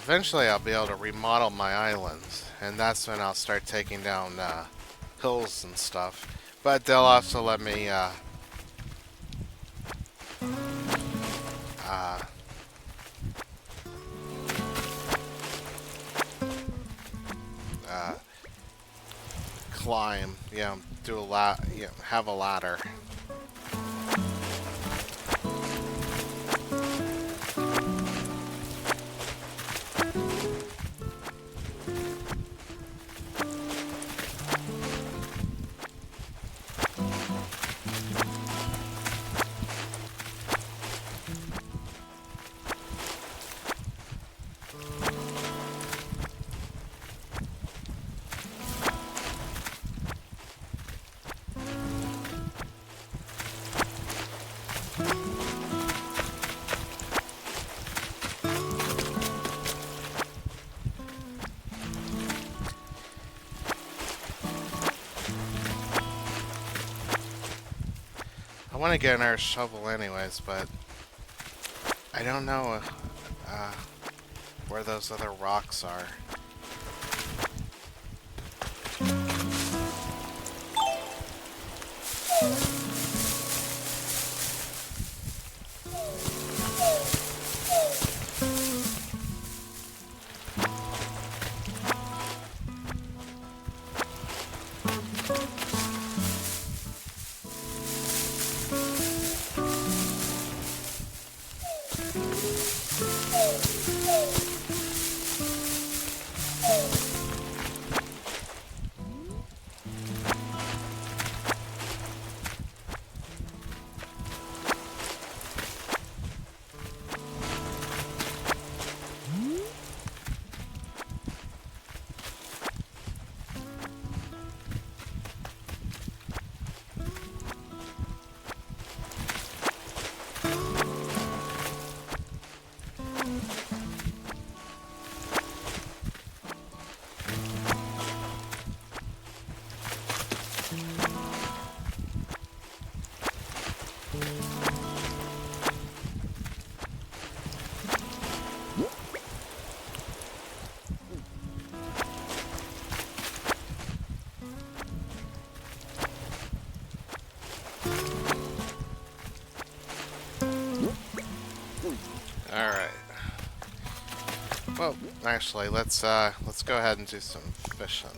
Eventually, I'll be able to remodel my islands, and that's when I'll start taking down hills and stuff. But they'll also let me uh, uh, climb, do a lot, have a ladder. I want to get another shovel anyways, but I don't know uh, where those other rocks are. All right. Well, actually, let's go ahead and do some fishing.